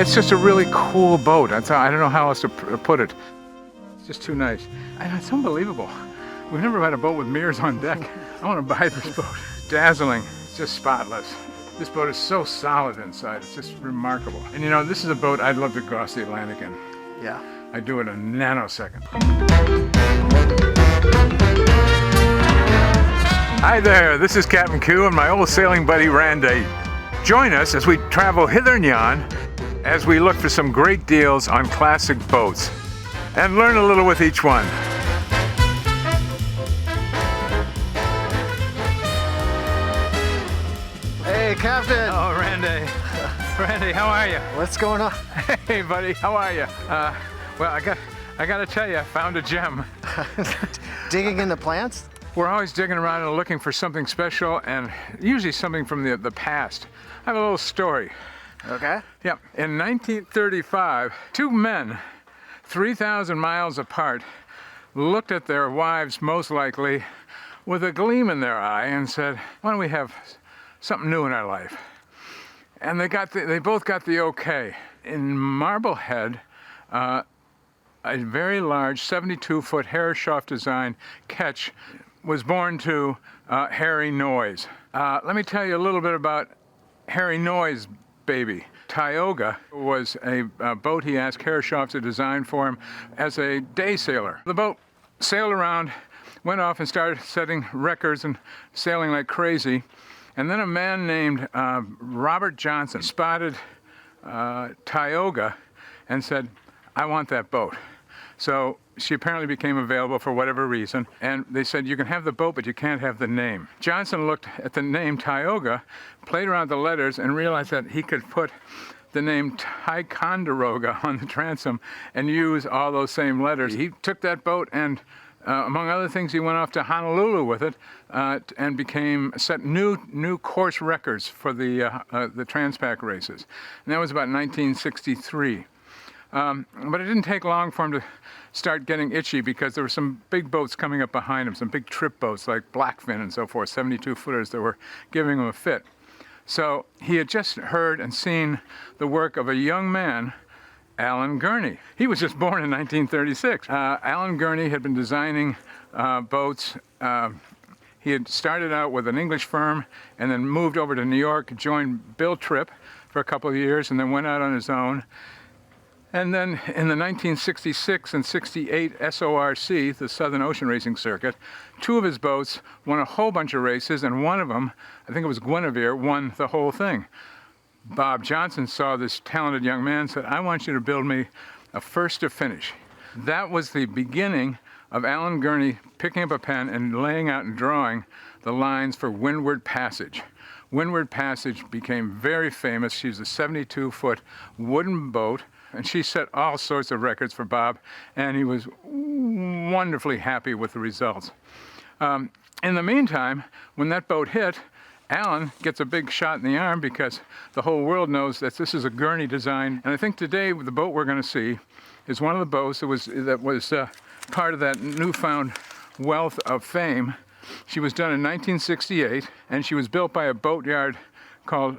It's just a really cool boat. I don't know how else to put it. It's just too nice. It's unbelievable. We've never had a boat with mirrors on deck. I want to buy this boat. Dazzling. It's just spotless. This boat is so solid inside. It's just remarkable. And you know, this is a boat I'd love to cross the Atlantic in. Yeah. I'd do it in a nanosecond. Hi there, this is Captain Q and my old sailing buddy Randy. Join us as we travel hither and yon as we look for some great deals on classic boats and learn a little with each one. Hey, Captain. Oh, Randy. Randy, how are you? What's going on? Hey, buddy, how are you? Well, I got to tell you, I found a gem. Digging in the plants? We're always digging around and looking for something special, and usually something from the past. I have a little story. Okay. Yeah, in 1935, two men, 3,000 miles apart, looked at their wives, most likely, with a gleam in their eye and said, why don't we have something new in our life? And they both got the okay. In Marblehead, a very large 72-foot Herreshoff design ketch was born to Harry Noyes. Let me tell you a little bit about Harry Noyes' baby. Tioga was a boat he asked Herreshoff to design for him as a day sailor. The boat sailed around, went off and started setting records and sailing like crazy. And then a man named Robert Johnson spotted Tioga and said, I want that boat. So she apparently became available for whatever reason, and they said, you can have the boat, but you can't have the name. Johnson looked at the name Tioga, played around with the letters, and realized that he could put the name Ticonderoga on the transom and use all those same letters. He took that boat and among other things, he went off to Honolulu with it and set new course records for the Transpac races. And that was about 1963. But it didn't take long for him to start getting itchy because there were some big boats coming up behind him, some big trip boats like Blackfin and so forth, 72-footers that were giving him a fit. So he had just heard and seen the work of a young man, Alan Gurney. He was just born in 1936. Alan Gurney had been designing boats. He had started out with an English firm and then moved over to New York, joined Bill Tripp for a couple of years, and then went out on his own. And then in the 1966 and 68 SORC, the Southern Ocean Racing Circuit, two of his boats won a whole bunch of races, and one of them, I think it was Genevieve, won the whole thing. Bob Johnson saw this talented young man and said, I want you to build me a first to finish. That was the beginning of Alan Gurney picking up a pen and laying out and drawing the lines for Windward Passage. Windward Passage became very famous. She was a 72-foot wooden boat, and she set all sorts of records for Bob, and he was wonderfully happy with the results. In the meantime, when that boat hit, Alan gets a big shot in the arm because the whole world knows that this is a Gurney design. And I think today the boat we're going to see is one of the boats that was part of that newfound wealth of fame. She was done in 1968, and she was built by a boatyard called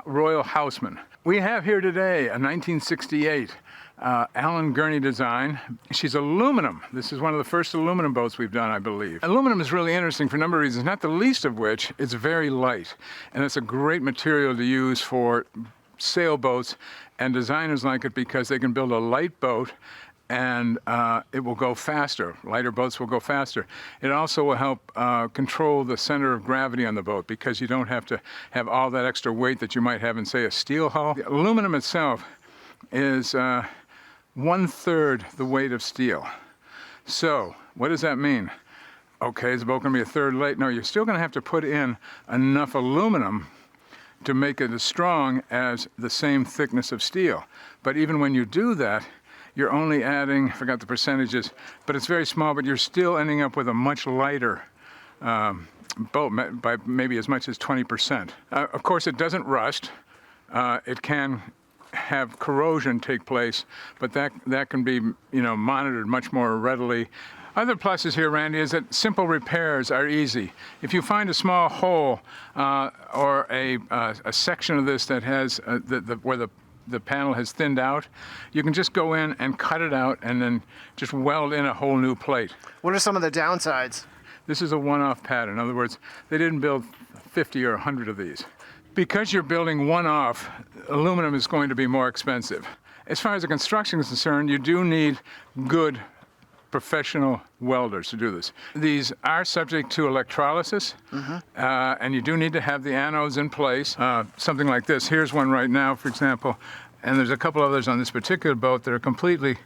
Royal Huisman. We have here today a 1968 Alan Gurney design. She's aluminum. This is one of the first aluminum boats we've done, I believe. Aluminum is really interesting for a number of reasons, not the least of which it's very light. And it's a great material to use for sailboats, and designers like it because they can build a light boat and it will go faster. Lighter boats will go faster. It also will help control the center of gravity on the boat because you don't have to have all that extra weight that you might have in, say, a steel hull. The aluminum itself is 1/3 the weight of steel. So what does that mean? Okay, is the boat going to be a third light? No, you're still going to have to put in enough aluminum to make it as strong as the same thickness of steel. But even when you do that, you're only adding, I forgot the percentages, but it's very small, but you're still ending up with a much lighter boat by maybe as much as 20%. Of course, it doesn't rust. It can have corrosion take place, but that can be, monitored much more readily. Other pluses here, Randy, is that simple repairs are easy. If you find a small hole or a section of this that has where the the panel has thinned out, you can just go in and cut it out and then just weld in a whole new plate. What are some of the downsides? This is a one-off pattern. In other words, they didn't build 50 or 100 of these. Because you're building one-off, aluminum is going to be more expensive. As far as the construction is concerned, you do need good professional welders to do this. These are subject to electrolysis, and you do need to have the anodes in place. Something like this. Here's one right now, for example, and there's a couple others on this particular boat that are completely,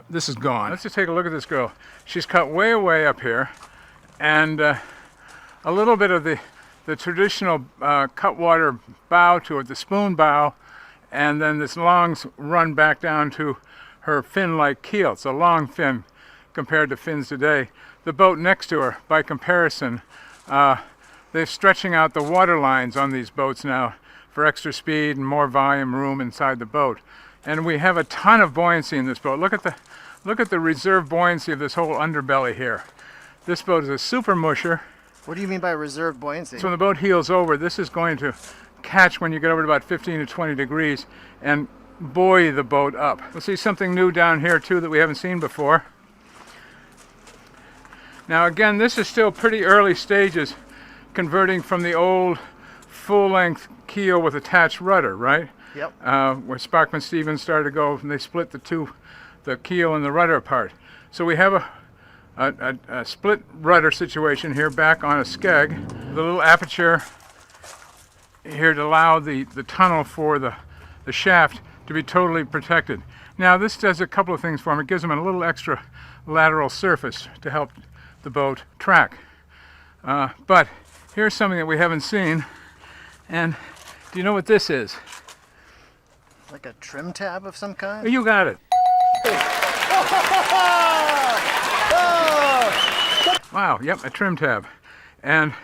this is gone. Let's just take a look at this girl. She's cut way up here, and a little bit of the traditional cutwater bow to it, the spoon bow, and then this long run back down to her fin-like keel. It's a long fin compared to fins today. The boat next to her, by comparison, they're stretching out the water lines on these boats now for extra speed and more volume room inside the boat. And we have a ton of buoyancy in this boat. Look at the reserve buoyancy of this whole underbelly here. This boat is a super musher. What do you mean by reserve buoyancy? So when the boat heels over, this is going to catch when you get over to about 15 to 20 degrees and buoy the boat up. We'll see something new down here too that we haven't seen before. Now again, this is still pretty early stages, converting from the old full-length keel with attached rudder, right? Yep. Where Sparkman Stevens started to go, and they split the keel and the rudder apart. So we have a split rudder situation here back on a skeg. The little aperture here to allow the tunnel for the shaft to be totally protected. Now this does a couple of things for them. It gives them a little extra lateral surface to help the boat track. But here's something that we haven't seen, and do you know what this is? Like a trim tab of some kind? You got it. Wow, yep, a trim tab. And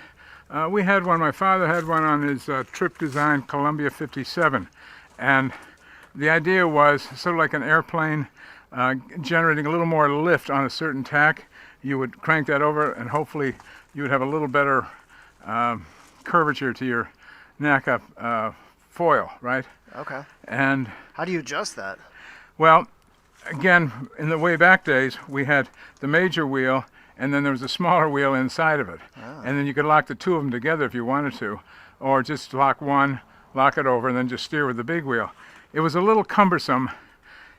we had one, my father had one on his Trip Design Columbia 57. And the idea was sort of like an airplane generating a little more lift on a certain tack. You would crank that over and hopefully you would have a little better curvature to your neck up foil, right? Okay. And how do you adjust that? Well, again, in the way back days, we had the major wheel and then there was a smaller wheel inside of it. And then you could lock the two of them together if you wanted to, or just lock one, lock it over, and then just steer with the big wheel. It was a little cumbersome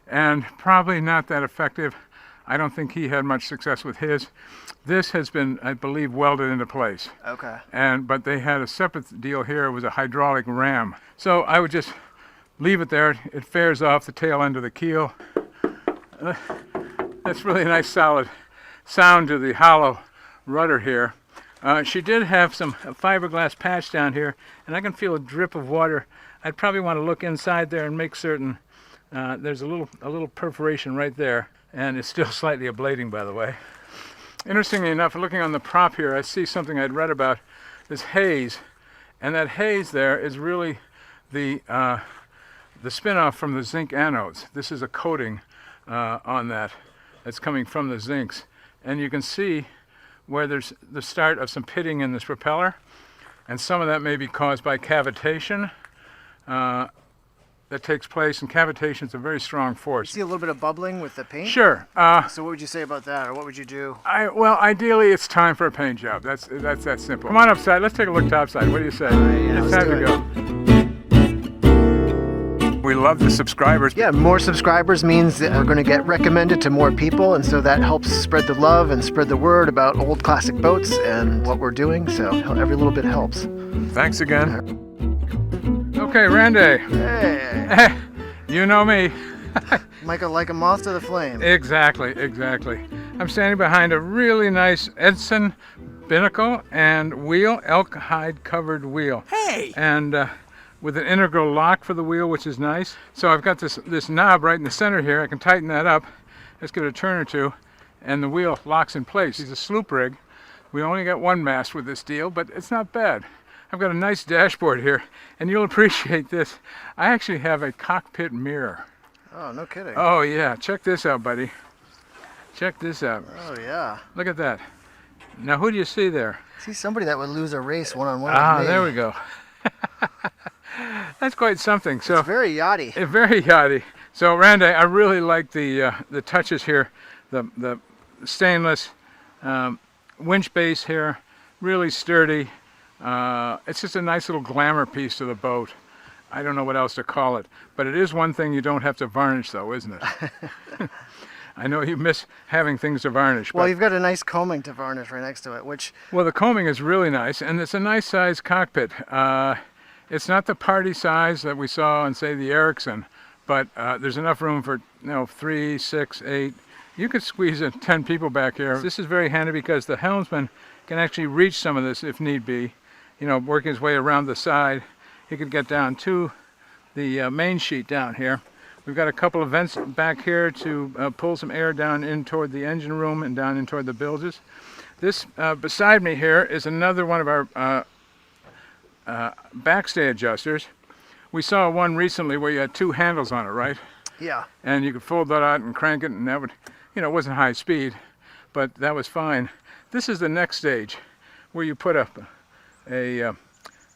and probably not that effective. I don't think he had much success with his. This has been, I believe, welded into place. Okay. But they had a separate deal here. It was a hydraulic ram. So I would just leave it there. It fares off the tail end of the keel. That's really a nice solid sound to the hollow rudder here. She did have some fiberglass patch down here, and I can feel a drip of water. I'd probably want to look inside there and make certain there's a little perforation right there, and it's still slightly ablating, by the way. Interestingly enough, looking on the prop here, I see something I'd read about, this haze, and that haze there is really the spin-off from the zinc anodes. This is a coating on that's coming from the zincs, and you can see where there's the start of some pitting in this propeller, and some of that may be caused by cavitation that takes place, and cavitation is a very strong force. You see a little bit of bubbling with the paint? Sure. So what would you say about that, or what would you do? Well, ideally it's time for a paint job. That's that simple. Come on upside, let's take a look topside. What do you say? Yeah, it's time to go. We love the subscribers. Yeah, more subscribers means that we're going to get recommended to more people, and so that helps spread the love and spread the word about old classic boats and what we're doing, so every little bit helps. Thanks again. Okay, Randy. Hey! You know me. Michael, like a moth to the flame. Exactly. I'm standing behind a really nice Edson binnacle and wheel, elk hide covered wheel. Hey! And with an integral lock for the wheel, which is nice. So I've got this knob right in the center here. I can tighten that up. Let's give it a turn or two, and the wheel locks in place. It's a sloop rig. We only got one mast with this deal, but it's not bad. I've got a nice dashboard here, and you'll appreciate this. I actually have a cockpit mirror. Oh, no kidding. Oh yeah, check this out, buddy. Check this out. Oh, yeah. Look at that. Now who do you see there? See somebody that would lose a race one-on-one Ah, with me. there we go. That's quite something. So It's very yachty. very yachty. So Randy, I really like the touches here, the stainless winch base here, really sturdy. It's just a nice little glamour piece to the boat. I don't know what else to call it, but it is one thing you don't have to varnish, though, isn't it? I know you miss having things to varnish. Well, but, you've got a nice combing to varnish right next to it, which... well, the combing is really nice, and it's a nice size cockpit. It's not the party size that we saw on, say, the Ericsson, but there's enough room for 3, 6, 8. You could squeeze 10 people back here. This is very handy because the helmsman can actually reach some of this if need be. Working his way around the side, he could get down to the main sheet down here. We've got a couple of vents back here to pull some air down in toward the engine room and down in toward the bilges. This beside me here is another one of our backstay adjusters. We saw one recently where you had 2 handles on it, right? Yeah. And you could fold that out and crank it, and that would, it wasn't high speed, but that was fine. This is the next stage where you put a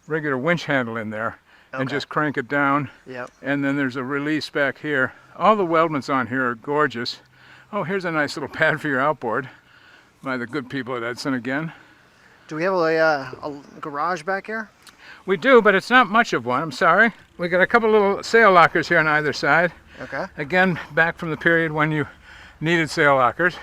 regular winch handle in there. Okay. And just crank it down. Yep. And then there's a release back here. All the weldments on here are gorgeous. Oh, here's a nice little pad for your outboard by the good people at Edson again. Do we have a garage back here? We do, but it's not much of one, I'm sorry. We got a couple little sail lockers here on either side. Okay. Again, back from the period when you needed sail lockers.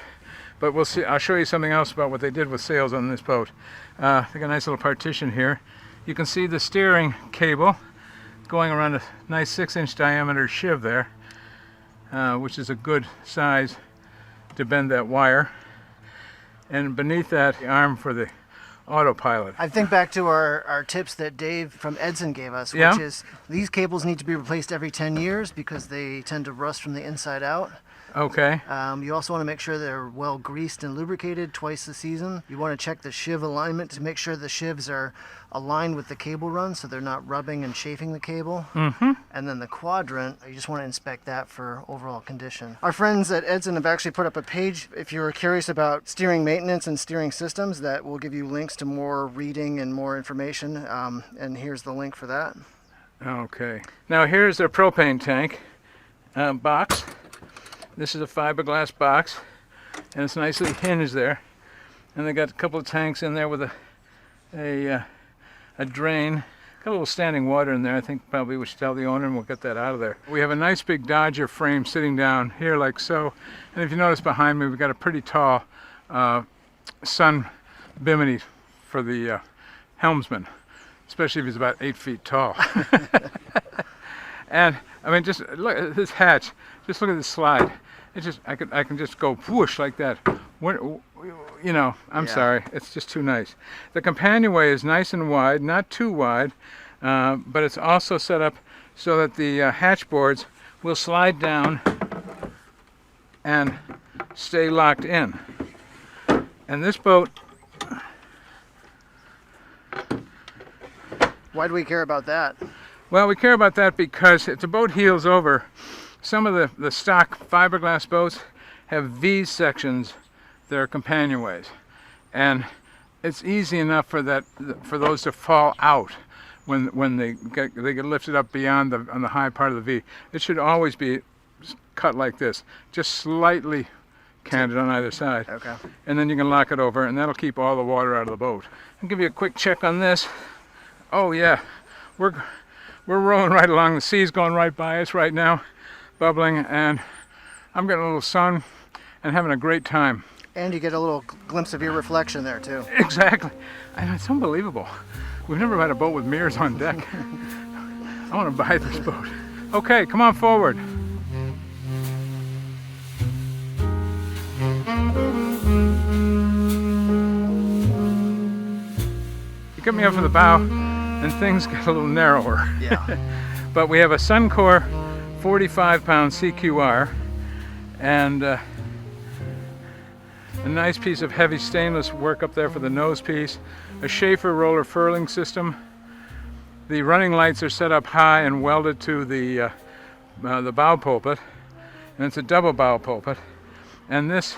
But we'll see. I'll show you something else about what they did with sails on this boat. They got a nice little partition here. You can see the steering cable going around a nice 6-inch diameter sheave there, which is a good size to bend that wire. And beneath that, the arm for the autopilot. I think back to our tips that Dave from Edson gave us, which is these cables need to be replaced every 10 years because they tend to rust from the inside out. Okay. You also want to make sure they're well greased and lubricated twice a season. You want to check the sheave alignment to make sure the sheaves are aligned with the cable run so they're not rubbing and chafing the cable. Mm-hmm. And then the quadrant, you just want to inspect that for overall condition. Our friends at Edson have actually put up a page if you're curious about steering maintenance and steering systems that will give you links to more reading and more information. And here's the link for that. Okay. Now here's their propane tank box. This is a fiberglass box, and it's nicely hinged there. And they got a couple of tanks in there with a drain. Got a little standing water in there. I think probably we should tell the owner and we'll get that out of there. We have a nice big Dodger frame sitting down here like so. And if you notice behind me, we've got a pretty tall sun bimini for the helmsman, especially if he's about 8 feet tall. And I mean, just look at this hatch. Just look at this slide. It's just I can just go whoosh like that. I'm sorry. It's just too nice. The companionway is nice and wide, not too wide, but it's also set up so that the hatch boards will slide down and stay locked in. And this boat. Why do we care about that? Well, we care about that because if the boat heels over, some of the stock fiberglass boats have V sections, they're companionways, and it's easy enough for those to fall out when they get lifted up beyond on the high part of the V. It should always be cut like this, just slightly canted on either side. Okay. And then you can lock it over, and that'll keep all the water out of the boat. I'll give you a quick check on this. Oh yeah, we're rolling right along. The sea's going right by us right now, bubbling, and I'm getting a little sun and having a great time. And you get a little glimpse of your reflection there too. Exactly. It's unbelievable. We've never had a boat with mirrors on deck. I want to buy this boat. Okay, come on forward. You get me up for the bow and things get a little narrower. Yeah. But we have a Suncor 45-pound CQR and a nice piece of heavy stainless work up there for the nose piece, a Schaefer roller furling system. The running lights are set up high and welded to the bow pulpit, and it's a double bow pulpit. And this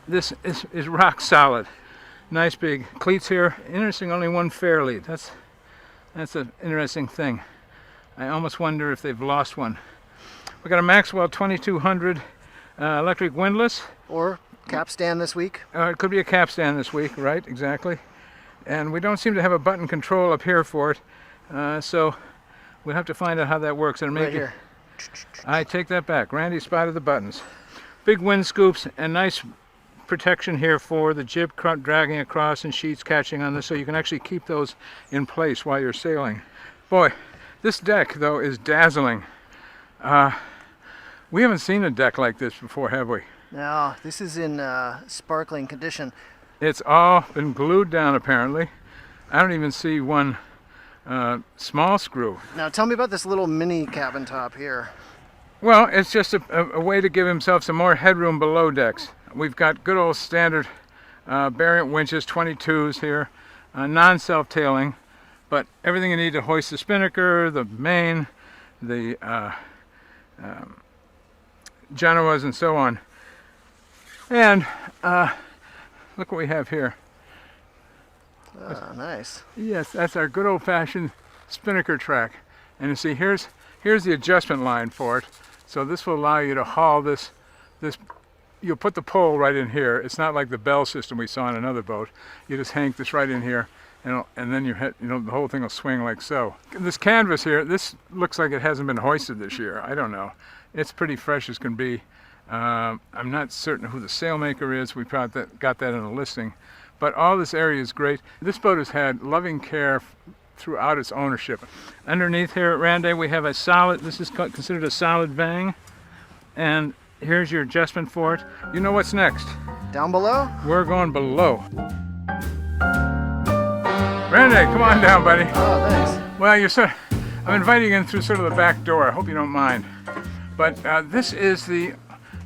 is rock solid. Nice big cleats here. Interesting, only one fair lead. That's an interesting thing. I almost wonder if they've lost one. We got a Maxwell 2200 electric windlass. Or capstan this week. It could be a capstan this week, right? Exactly. And we don't seem to have a button control up here for it, so we'll have to find out how that works. And Right here. I take that back. Randy spotted the buttons. Big wind scoops and nice protection here for the jib dragging across and sheets catching on this, so you can actually keep those in place while you're sailing. Boy, this deck though is dazzling. We haven't seen a deck like this before, have we? No, this is in sparkling condition. It's all been glued down apparently. I don't even see one small screw. Now tell me about this little mini cabin top here. Well, it's just a way to give himself some more headroom below decks. We've got good old standard Variant winches, 22s here, non-self-tailing, but everything you need to hoist the spinnaker, the main, the Genoas and so on. And look what we have here. Oh, nice. Yes, that's our good old-fashioned spinnaker track. And you see, here's the adjustment line for it. So this will allow you to haul this. You'll put the pole right in here. It's not like the bell system we saw in another boat. You just hang this right in here, and then the whole thing will swing like so. This canvas here, this looks like it hasn't been hoisted this year. I don't know. It's pretty fresh as can be. I'm not certain who the sailmaker is. We probably got that in the listing. But all this area is great. This boat has had loving care throughout its ownership. Underneath here at Randy, we have a solid, this is considered a solid vang. And here's your adjustment for it. You know what's next? Down below? We're going below. Randy, come on down, buddy. Oh, thanks. Well, I'm inviting you in through sort of the back door. I hope you don't mind. But this is I'm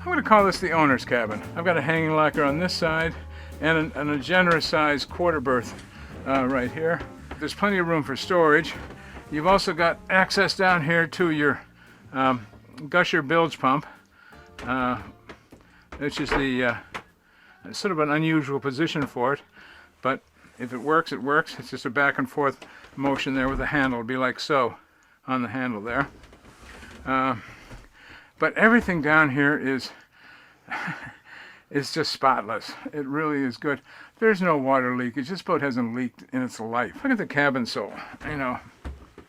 going to call this the owner's cabin. I've got a hanging locker on this side and a generous sized quarter berth right here. There's plenty of room for storage. You've also got access down here to your gusher bilge pump, which is the sort of an unusual position for it, but if it works, it works. It's just a back and forth motion there with a handle. It'll be like so on the handle there. But everything down here is just spotless. It really is good. There's no water leakage. This boat hasn't leaked in its life. Look at the cabin sole,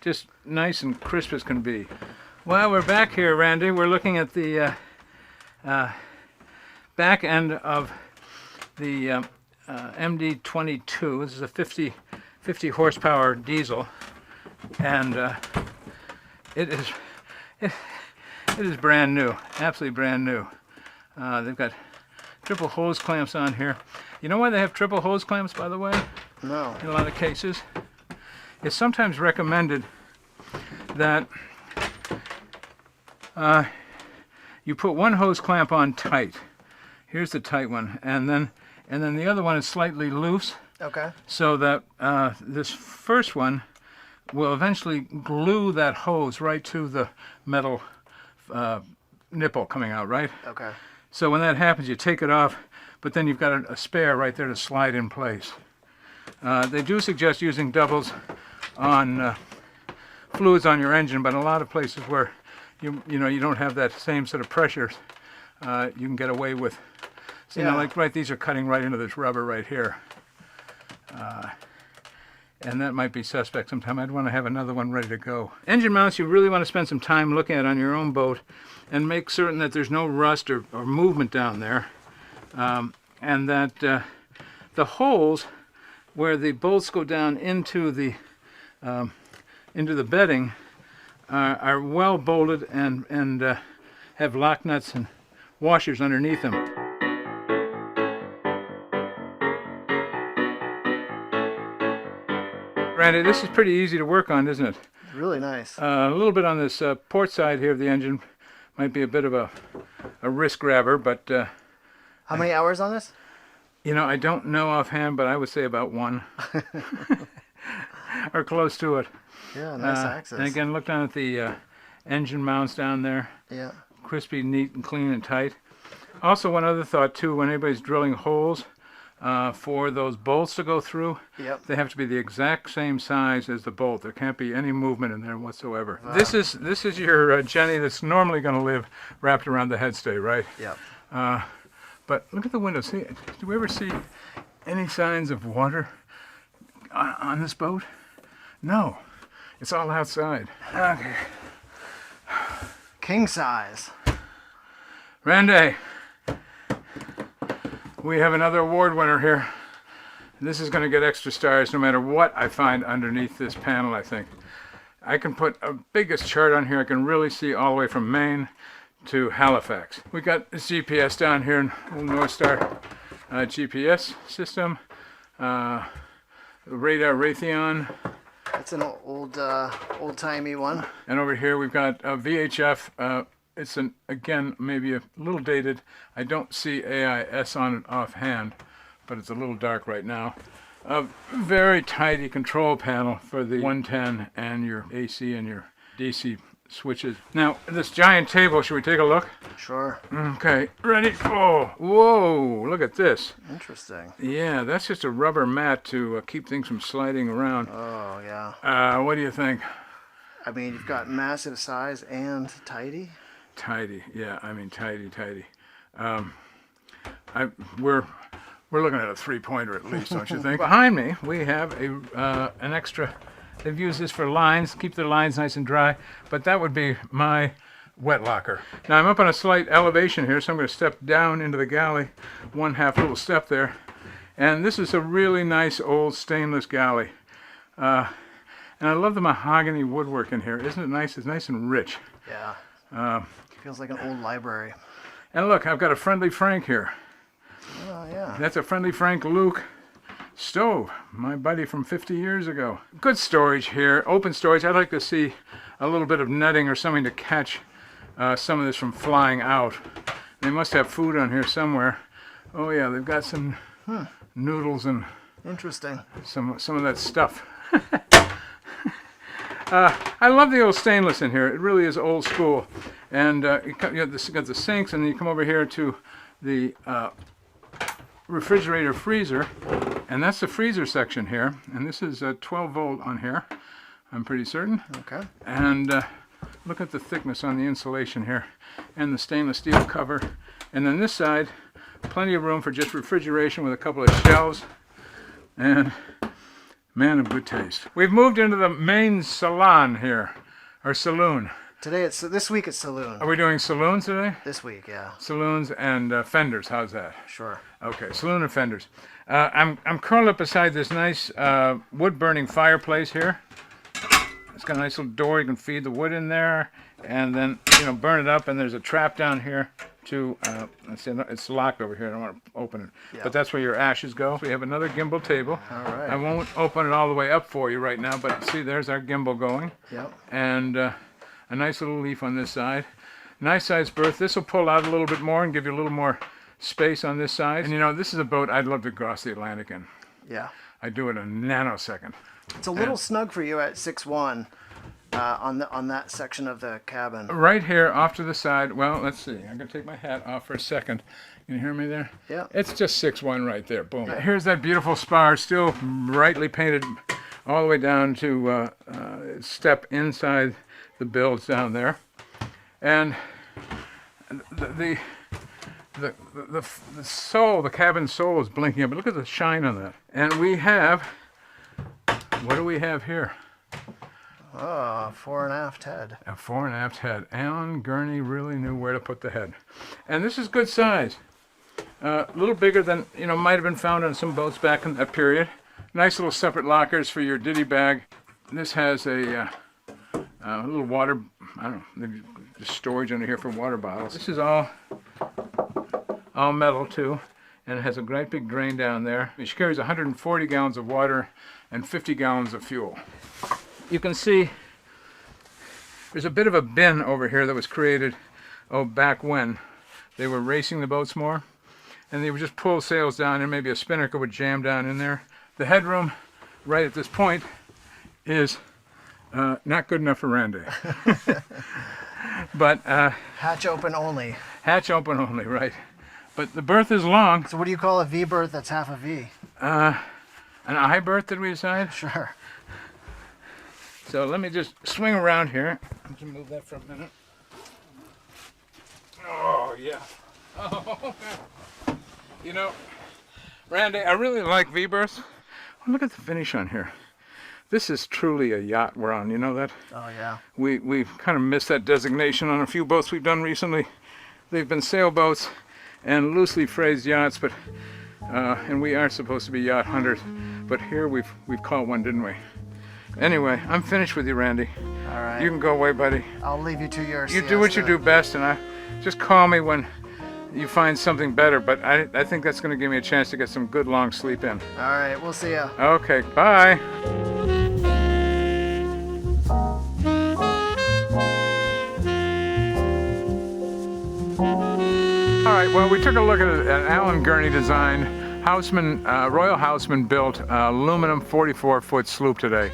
just nice and crisp as can be. Well, we're back here, Randy. We're looking at the back end of the MD-22. This is a 50 horsepower diesel, and it is brand new, absolutely brand new. They've got triple hose clamps on here. You know why they have triple hose clamps, by the way? No. In a lot of cases, it's sometimes recommended that you put one hose clamp on tight. Here's the tight one, and then the other one is slightly loose. Okay. So that this first one will eventually glue that hose right to the metal nipple coming out, right? Okay. So when that happens, you take it off, but then you've got a spare right there to slide in place. They do suggest using doubles on fluids on your engine, but in a lot of places where you don't have that same sort of pressure, you can get away with. So, like right, these are cutting right into this rubber right here. And that might be suspect sometime. I'd want to have another one ready to go. Engine mounts you really want to spend some time looking at on your own boat and make certain that there's no rust or movement down there. And that the holes where the bolts go down into the bedding are well bolted and have lock nuts and washers underneath them. Randy, this is pretty easy to work on, isn't it? Really nice. A little bit on this port side here of the engine might be a bit of a wrist grabber, but... How many hours on this? I don't know offhand, but I would say about 1. Or close to it. Yeah, nice access. And again, look down at the engine mounts down there. Yeah. Crispy, neat, and clean and tight. Also, one other thought, too, when anybody's drilling holes, for those bolts to go through. Yep. They have to be the exact same size as the bolt. There can't be any movement in there whatsoever. This is your Jenny that's normally going to live wrapped around the headstay, right? Yep. But look at the window. See, do we ever see any signs of water on this boat? No, it's all outside. Okay. King size. Randy, we have another award winner here. This is going to get extra stars no matter what I find underneath this panel, I think. I can put a biggest chart on here. I can really see all the way from Maine to Halifax. We got this GPS down here, little North Star GPS system. Radar Raytheon. It's an old-timey one. And over here we've got VHF. It's again maybe a little dated. I don't see AIS on it offhand, but it's a little dark right now. A very tidy control panel for the 110 and your AC and your DC switches. Now this giant table, should we take a look? Sure. Okay, ready? Oh, whoa! Look at this. Interesting. Yeah, that's just a rubber mat to keep things from sliding around. Oh yeah. What do you think? I mean, you've got massive size and tidy. Tidy, yeah. I mean, tidy. We're looking at a 3-pointer at least, don't you think? Behind me, we have an extra. They've used this for lines, keep their lines nice and dry. But that would be my wet locker. Now I'm up on a slight elevation here, so I'm going to step down into the galley, 1/2 little step there. And this is a really nice old stainless galley. And I love the mahogany woodwork in here. Isn't it nice? It's nice and rich. Yeah. Feels like an old library. And look, I've got a Friendly Frank here. Oh, yeah. That's a Friendly Frank Luke stove, my buddy from 50 years ago. Good storage here, open storage. I'd like to see a little bit of netting or something to catch some of this from flying out. They must have food on here somewhere. Oh yeah, they've got some noodles and Interesting. some of that stuff. I love the old stainless in here. It really is old school. And you got the sinks, and then you come over here to the refrigerator freezer, and that's the freezer section here. And this is a 12-volt on here, I'm pretty certain. Okay. And look at the thickness on the insulation here, and the stainless steel cover. And then this side, plenty of room for just refrigeration with a couple of shelves. And man of good taste. We've moved into the main salon here, or saloon. This week it's saloon. Are we doing saloons today? This week, yeah. Saloons and fenders. How's that? Sure. Okay, saloon and fenders. I'm curled up beside this nice wood-burning fireplace here. It's got a nice little door. You can feed the wood in there, and then burn it up. And there's a trap down here to. Let's see, it's locked over here. I don't want to open it, but that's where your ashes go. We have another gimbal table. All right. I won't open it all the way up for you right now, but see, there's our gimbal going. Yep. And a nice little leaf on this side. Nice sized berth. This will pull out a little bit more and give you a little more space on this side. And this is a boat I'd love to cross the Atlantic in. Yeah. I'd do it in a nanosecond. It's a little snug for you at 6'1", on that section of the cabin. Right here off to the side. Well, let's see. I'm going to take my hat off for a second. Can you hear me there? Yeah. It's just 6'1" right there. Boom. Here's that beautiful spar, still brightly painted all the way down to step inside the bilge down there. And the sole, the cabin sole is blinking up. Look at the shine on that. And we have, what do we have here? Oh, fore and aft head. A fore and aft head. Alan Gurney really knew where to put the head. And this is good size. A little bigger than, might have been found on some boats back in that period. Nice little separate lockers for your ditty bag. This has a little water, I don't know, maybe just storage under here for water bottles. This is all metal too, and it has a great big drain down there. She carries 140 gallons of water and 50 gallons of fuel. You can see there's a bit of a bin over here that was created, back when they were racing the boats more, and they would just pull sails down and maybe a spinnaker would jam down in there. The headroom right at this point is not good enough for Randy. But hatch open only. Hatch open only, right. but the berth is long. So what do you call a V-berth that's half a V? An I berth, did we decide? Sure. So let me just swing around here. I can move that for a minute. Oh, yeah. Oh, you know, Randy, I really like V-berths. Oh, look at the finish on here. This is truly a yacht we're on, you know that? Oh, yeah. We've kind of missed that designation on a few boats we've done recently. They've been sailboats and loosely phrased yachts, but and we are supposed to be yacht hunters. But here we've caught one, didn't we? Anyway, I'm finished with you, Randy. All right. You can go away, buddy. I'll leave you to your You do what you do best, and just call me when you find something better. But I think that's going to give me a chance to get some good long sleep in. All right, we'll see ya. Okay, bye. All right, well, we took a look at an Alan Gurney design Houseman, Royal Huisman built aluminum 44-foot sloop today.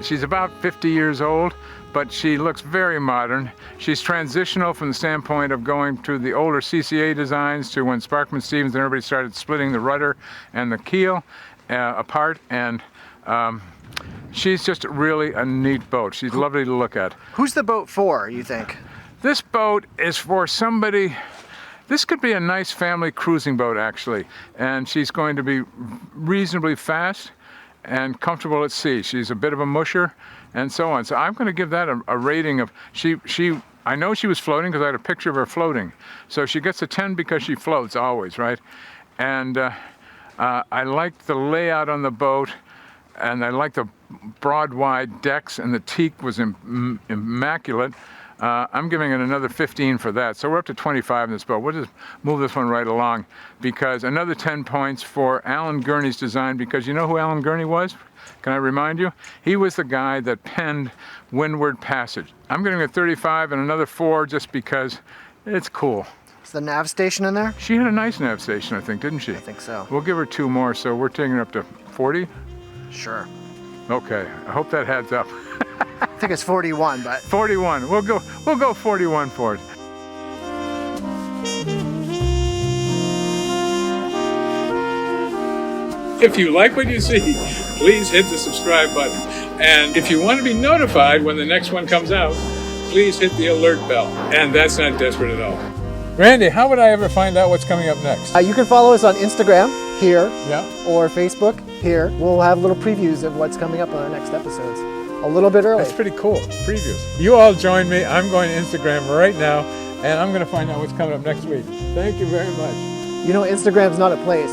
She's about 50 years old, but she looks very modern. She's transitional from the standpoint of going to the older CCA designs to when Sparkman Stevens and everybody started splitting the rudder and the keel apart, and she's just really a neat boat. She's lovely to look at. Who's the boat for, you think? This boat is for somebody. This could be a nice family cruising boat, actually, and she's going to be reasonably fast and comfortable at sea. She's a bit of a musher and so on. So I'm going to give that a rating of, I know she was floating because I had a picture of her floating. So she gets a 10 because she floats always, right? And I liked the layout on the boat, and I liked the broad, wide decks, and the teak was immaculate. I'm giving it another 15 for that. So we're up to 25 in this boat. We'll just move this one right along, because another 10 points for Alan Gurney's design, because you know who Alan Gurney was? Can I remind you? He was the guy that penned Windward Passage. I'm giving it 35 and another 4 just because it's cool. Is the nav station in there? She had a nice nav station, I think, didn't she? I think so. We'll give her 2 more, so we're taking her up to 40? Sure. Okay, I hope that adds up. I think it's 41, but 41. We'll go 41 for it. If you like what you see, please hit the subscribe button. And if you want to be notified when the next one comes out, please hit the alert bell. And that's not desperate at all. Randy, how would I ever find out what's coming up next? you can follow us on Instagram here, Yeah. or Facebook here. We'll have little previews of what's coming up on our next episodes. A little bit early. That's pretty cool. Previews. You all join me. I'm going to Instagram right now, and I'm going to find out what's coming up next week. Thank you very much. You know, Instagram's not a place.